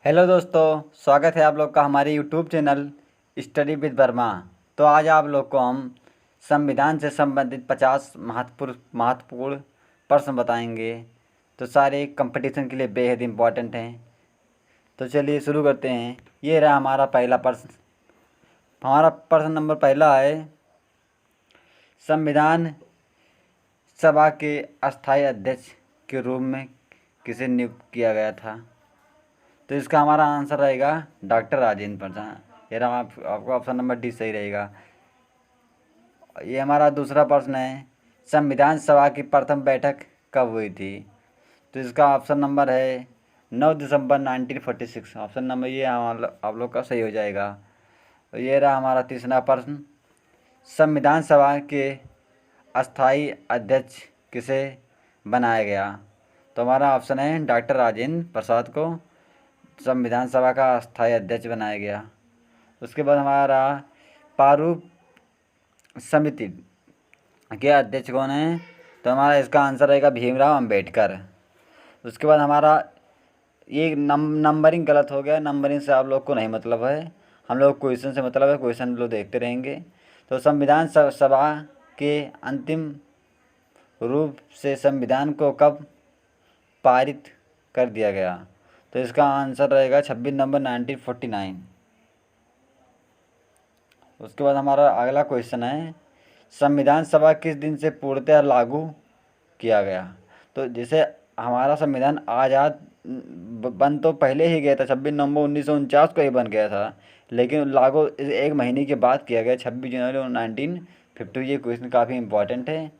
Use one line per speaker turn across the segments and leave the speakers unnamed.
Hello दोस्तों, स्वागत है आप लोग का हमारे YouTube channel study with Verma. तो आज आप लोग को हम संविधान से संबंधित 50 महत्वपूर्ण प्रश्न बताएंगे। तो सारे कंपटीशन के लिए बेहद इम्पोर्टेंट हैं। तो चलिए शुरू करते हैं। ये रहा हमारा पहला प्रश्न। हमारा प्रश्न नंबर पहला है, संविधान सभा के अस्थायी अध्यक्ष के रूप में किसे नियुक्त किया गया था? तो इसका हमारा आंसर रहेगा डॉक्टर राजेंद्र प्रसाद। ये रहा आपको ऑप्शन नंबर डी सही रहेगा। ये हमारा दूसरा प्रश्न है, संविधान सभा की प्रथम बैठक कब हुई थी? तो इसका ऑप्शन नंबर है 9 दिसंबर 1946। ऑप्शन नंबर ये आप लोग का सही हो जाएगा। तो ये रहा हमारा तीसरा प्रश्न, संविधान सभा के अस्थाई अध्यक्ष किसे बनाया गया? तो हमारा ऑप्शन है डॉक्टर राजेंद्र प्रसाद को संविधान सभा का अस्थायी अध्यक्ष बनाया गया। उसके बाद हमारा प्रारूप समिति के अध्यक्ष कौन है? तो हमारा इसका आंसर रहेगा भीमराव अंबेडकर। उसके बाद हमारा ये नंबरिंग गलत हो गया। नंबरिंग से आप लोग को नहीं मतलब है, हम लोग क्वेश्चन से मतलब है। क्वेश्चन लोग देखते रहेंगे। तो संविधान सभा के अंतिम रूप से संविधान को कब पारित कर दिया गया? तो इसका आंसर रहेगा 26 नवंबर 1949। उसके बाद हमारा अगला क्वेश्चन है, संविधान सभा किस दिन से पूर्णतः लागू किया गया? तो जैसे हमारा संविधान आज़ाद बन तो पहले ही गया था, 26 नवंबर 1949 को ही बन गया था, लेकिन लागू एक महीने के बाद किया गया 26 जनवरी 1950। ये क्वेश्चन काफ़ी इम्पोर्टेंट है।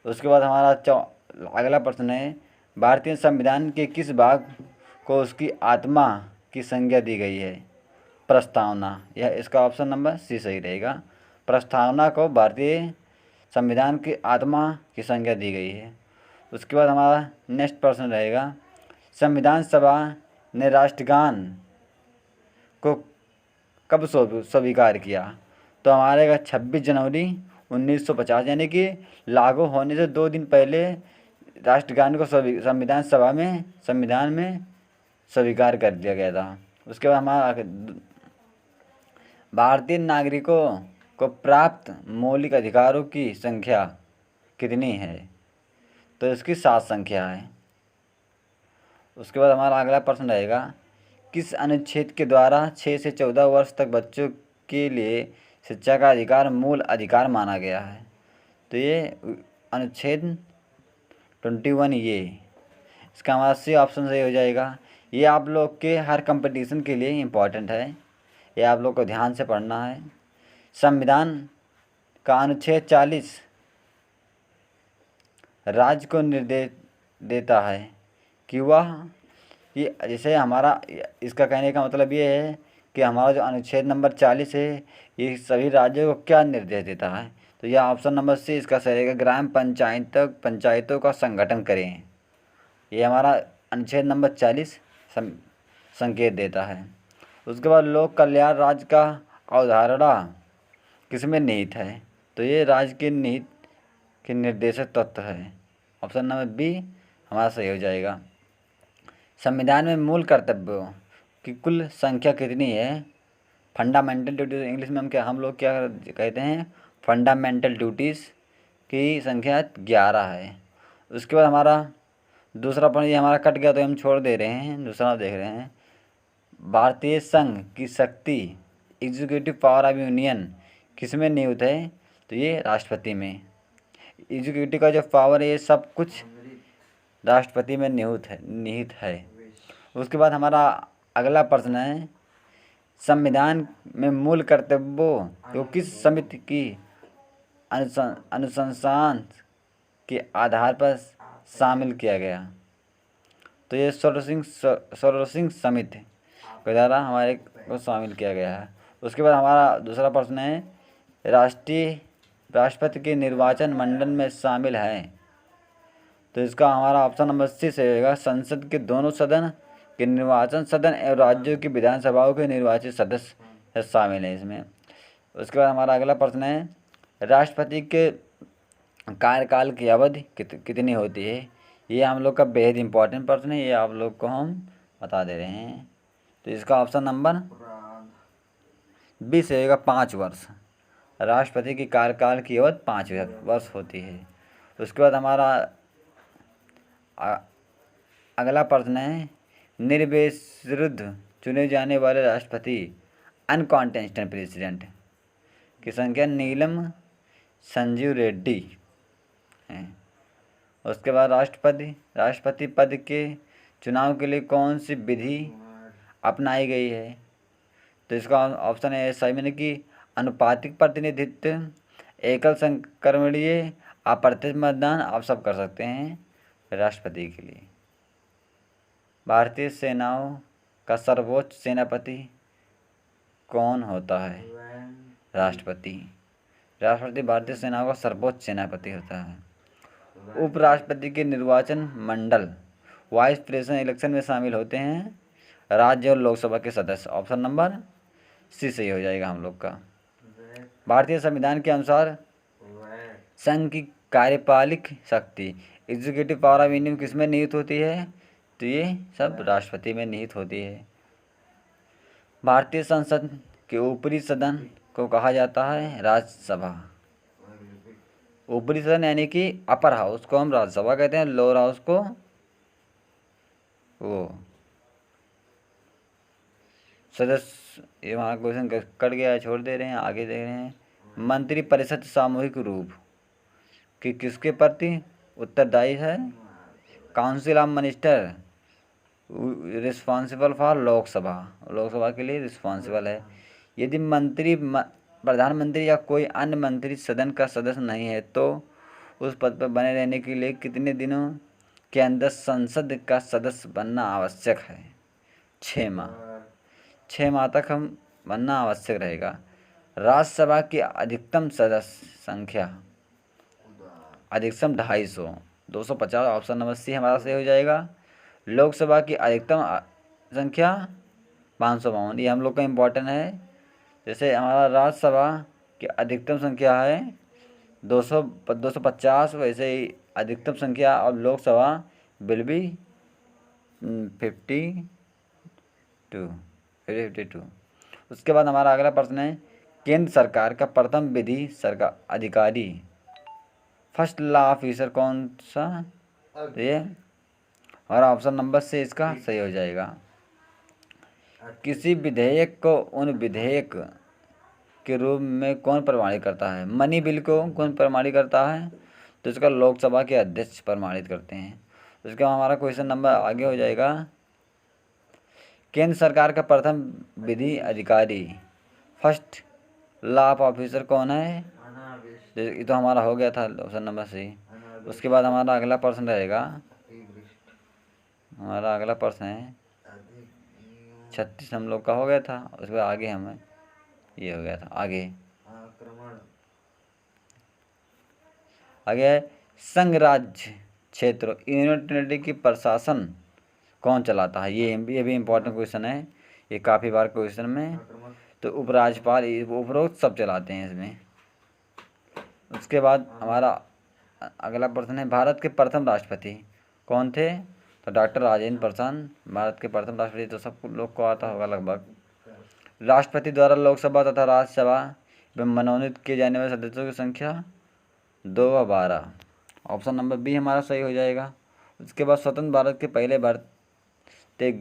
उसके बाद हमारा अगला प्रश्न है, भारतीय संविधान के किस भाग को उसकी आत्मा की संज्ञा दी गई है? प्रस्तावना। यह इसका ऑप्शन नंबर सी सही रहेगा। प्रस्तावना को भारतीय संविधान की आत्मा की संज्ञा दी गई है। उसके बाद हमारा नेक्स्ट प्रश्न रहेगा, संविधान सभा ने राष्ट्रगान को कब स्वीकार किया? तो हमारे का 26 जनवरी 1950, यानी कि लागू होने से 2 दिन पहले राष्ट्रगान को संविधान में स्वीकार कर दिया गया था। उसके बाद हमारा भारतीय नागरिकों को प्राप्त मौलिक अधिकारों की संख्या कितनी है? तो इसकी 7 संख्या है। उसके बाद हमारा अगला प्रश्न रहेगा, किस अनुच्छेद के द्वारा 6 से 14 वर्ष तक बच्चों के लिए शिक्षा का अधिकार मूल अधिकार माना गया है? तो ये अनुच्छेद 21 ये। इसका हमारा सी ऑप्शन सही हो जाएगा। ये आप लोग के हर कंपटीशन के लिए इम्पोर्टेंट है, ये आप लोग को ध्यान से पढ़ना है। संविधान का अनुच्छेद 40 राज्य को निर्देश देता है कि वह ये, जैसे हमारा इसका कहने का मतलब ये है कि हमारा जो अनुच्छेद नंबर 40 है ये सभी राज्यों को क्या निर्देश देता है? तो यह ऑप्शन नंबर सी इसका सही रहेगा, ग्राम पंचायतों का संगठन करें। ये हमारा अनुच्छेद नंबर 40 संकेत देता है। उसके बाद लोक कल्याण राज्य का अवधारणा किसमें निहित है? तो ये राज्य के निहित के निर्देशक तत्व है। ऑप्शन नंबर बी हमारा सही हो जाएगा। संविधान में मूल कर्तव्यों की कुल संख्या कितनी है? फंडामेंटल ड्यूटीज इंग्लिश में हम लोग क्या कहते हैं? फंडामेंटल ड्यूटीज़ की संख्या 11 है। उसके बाद हमारा दूसरा पॉइंट, ये हमारा कट गया तो हम छोड़ दे रहे हैं, दूसरा देख रहे हैं। भारतीय संघ की शक्ति एग्जीक्यूटिव पावर ऑफ यूनियन किसमें निहित है? तो ये राष्ट्रपति में। एग्जीक्यूटिव का जो पावर है ये सब कुछ राष्ट्रपति में निहित है। उसके बाद हमारा अगला प्रश्न है, संविधान में मूल कर्तव्यों को किस समिति की अनुशंसान के आधार पर शामिल किया गया? तो ये सर्वसिंह समिति के द्वारा हमारे को शामिल किया गया है। उसके बाद हमारा दूसरा प्रश्न है, राष्ट्रपति के निर्वाचन मंडल में शामिल है? तो इसका हमारा ऑप्शन नंबर सी से रहेगा, संसद के दोनों सदन के निर्वाचन सदन एवं राज्यों की विधानसभाओं के निर्वाचित सदस्य शामिल हैं इसमें। उसके बाद हमारा अगला प्रश्न है, राष्ट्रपति के कार्यकाल की अवधि कितनी होती है? ये हम लोग का बेहद इम्पोर्टेंट प्रश्न है, ये आप लोग को हम बता दे रहे हैं। तो इसका ऑप्शन नंबर बी से होगा 5 वर्ष। राष्ट्रपति की कार्यकाल की अवधि 5 वर्ष होती है। उसके बाद हमारा अगला प्रश्न है, निर्विरोध चुने जाने वाले राष्ट्रपति अनकॉन्टेस्टेड प्रेसिडेंट की संख्या नीलम संजीव रेड्डी है। उसके बाद राष्ट्रपति पद के चुनाव के लिए कौन सी विधि अपनाई गई है? तो इसका ऑप्शन है सही में कि अनुपातिक प्रतिनिधित्व, एकल संक्रमणीय, अप्रत्यक्ष मतदान, आप सब कर सकते हैं राष्ट्रपति के लिए। भारतीय सेनाओं का सर्वोच्च सेनापति कौन होता है? राष्ट्रपति। राष्ट्रपति भारतीय सेनाओं का सर्वोच्च सेनापति होता है। उपराष्ट्रपति के निर्वाचन मंडल वाइस प्रेसिडेंट इलेक्शन में शामिल होते हैं राज्य और लोकसभा के सदस्य। ऑप्शन नंबर सी सही हो जाएगा हम लोग का। भारतीय संविधान के अनुसार संघ की कार्यपालिक शक्ति एग्जीक्यूटिव पावर ऑफ इंडिया किस में निहित होती है? तो ये सब राष्ट्रपति में निहित होती है। भारतीय संसद के ऊपरी सदन को कहा जाता है राज्यसभा। ऊपरी सदन यानी कि अपर हाउस को हम राज्यसभा कहते हैं, लोअर हाउस को वो सदस्य। ये वहाँ क्वेश्चन कट गया, छोड़ दे रहे हैं, आगे देख रहे हैं। मंत्रिपरिषद सामूहिक रूप कि किसके प्रति उत्तरदायी है? Council of minister responsible for Lok Sabha के लिए रिस्पॉन्सिबल है। यदि प्रधानमंत्री या कोई अन्य मंत्री सदन का सदस्य नहीं है तो उस पद पर बने रहने के लिए कितने दिनों के अंदर संसद का सदस्य बनना आवश्यक है? 6 माह। 6 माह तक हम बनना आवश्यक रहेगा। राज्यसभा की अधिकतम सदस्य संख्या अधिकतम 250, 250। ऑप्शन नंबर सी हमारा सही हो जाएगा। लोकसभा की अधिकतम संख्या 552। ये हम लोग का इम्पोर्टेंट है। जैसे हमारा राज्यसभा की अधिकतम संख्या है 250, वैसे ही अधिकतम संख्या अब लोकसभा विल बी 52। उसके बाद हमारा अगला प्रश्न है, केंद्र सरकार का प्रथम विधि सरकार अधिकारी फर्स्ट लॉ ऑफिसर कौन सा? ये हमारा ऑप्शन नंबर से इसका सही हो जाएगा। किसी विधेयक को उन विधेयक के रूप में कौन प्रमाणित करता है? मनी बिल को कौन प्रमाणित करता है? तो इसका लोकसभा के अध्यक्ष प्रमाणित करते हैं। उसके बाद हमारा क्वेश्चन नंबर आगे हो जाएगा, केंद्र सरकार का प्रथम विधि अधिकारी फर्स्ट लॉ ऑफिसर कौन है? ये तो हमारा हो गया था ऑप्शन नंबर सी। उसके बाद हमारा अगला प्रश्न रहेगा, हमारा अगला प्रश्न है 36 हम लोग का हो गया था। उसके बाद आगे हमें ये हो गया था। आगे संघ राज्य क्षेत्र यूनिटी की प्रशासन कौन चलाता है? ये भी इम्पोर्टेंट क्वेश्चन है, ये काफ़ी बार क्वेश्चन में। तो उपराज्यपाल उपरोक्त सब चलाते हैं इसमें। उसके बाद हमारा अगला प्रश्न है, भारत के प्रथम राष्ट्रपति कौन थे? तो डॉक्टर राजेंद्र प्रसाद भारत के प्रथम राष्ट्रपति। तो सब लोग को आता होगा लगभग। राष्ट्रपति द्वारा लोकसभा तथा राज्यसभा में मनोनीत किए जाने वाले सदस्यों की संख्या 2 व 12। ऑप्शन नंबर बी हमारा सही हो जाएगा। उसके बाद स्वतंत्र भारत के पहले भारतीय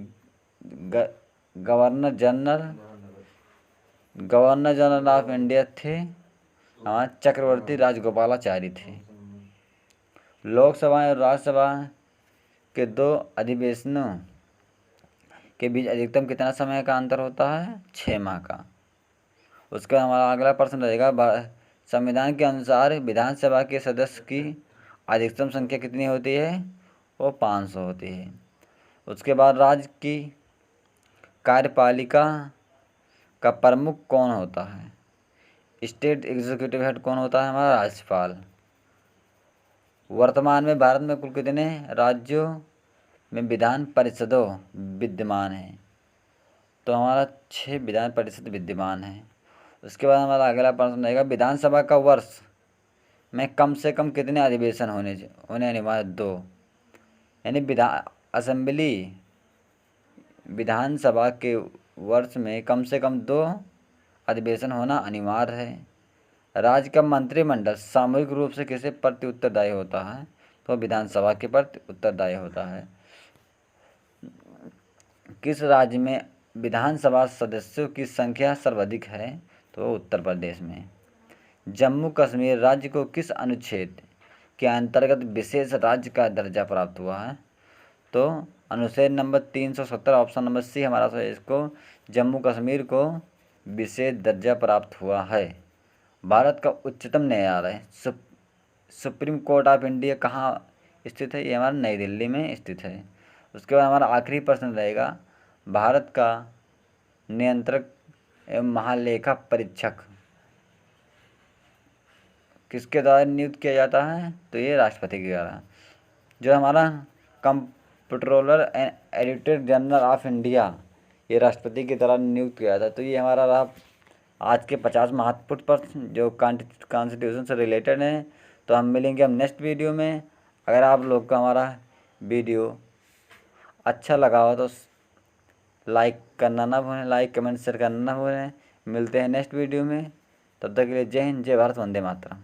गवर्नर जनरल ऑफ इंडिया थे चक्रवर्ती राजगोपालाचारी थे। लोकसभा और राज्यसभा के 2 अधिवेशनों के बीच अधिकतम कितना समय का अंतर होता है? 6 माह का। उसका हमारा अगला प्रश्न रहेगा, संविधान के अनुसार विधानसभा के सदस्य की अधिकतम संख्या कितनी होती है? वो 500 होती है। उसके बाद राज्य की कार्यपालिका का प्रमुख कौन होता है? स्टेट एग्जीक्यूटिव हेड कौन होता है? हमारा राज्यपाल। वर्तमान में भारत में कुल कितने राज्यों में विधान परिषदों विद्यमान है? तो हमारा 6 विधान परिषद विद्यमान है। उसके बाद हमारा अगला प्रश्न रहेगा, विधानसभा का वर्ष में कम से कम कितने अधिवेशन होने अनिवार्य? 2। यानी विधान असेंबली विधानसभा के वर्ष में कम से कम 2 अधिवेशन होना अनिवार्य है। राज्य का मंत्रिमंडल सामूहिक रूप से किसे प्रति उत्तरदायी होता है? तो विधानसभा के प्रति उत्तरदायी होता है। किस राज्य में विधानसभा सदस्यों की संख्या सर्वाधिक है? तो उत्तर प्रदेश में। जम्मू कश्मीर राज्य को किस अनुच्छेद के अंतर्गत विशेष राज्य का दर्जा प्राप्त हुआ है? तो अनुच्छेद नंबर 370 ऑप्शन नंबर सी हमारा सही है। इसको जम्मू कश्मीर को विशेष दर्जा प्राप्त हुआ है। भारत का उच्चतम न्यायालय सुप्रीम कोर्ट ऑफ इंडिया कहाँ स्थित है? ये हमारा नई दिल्ली में स्थित है। उसके बाद हमारा आखिरी प्रश्न रहेगा, भारत का नियंत्रक एवं महालेखा परीक्षक किसके द्वारा नियुक्त किया जाता है? तो ये राष्ट्रपति के द्वारा। जो हमारा comptroller and editor general of India, ये राष्ट्रपति के द्वारा नियुक्त किया जाता है। तो ये हमारा रहा आज के 50 महत्वपूर्ण प्रश्न जो कॉन्स्टिट्यूशन से रिलेटेड हैं। तो हम मिलेंगे हम नेक्स्ट वीडियो में। अगर आप लोग को हमारा वीडियो अच्छा लगा हो तो लाइक करना ना भूलें, लाइक कमेंट शेयर करना ना भूलें। मिलते हैं नेक्स्ट वीडियो में, तब तक के लिए जय हिंद, जय भारत, वंदे मातरम।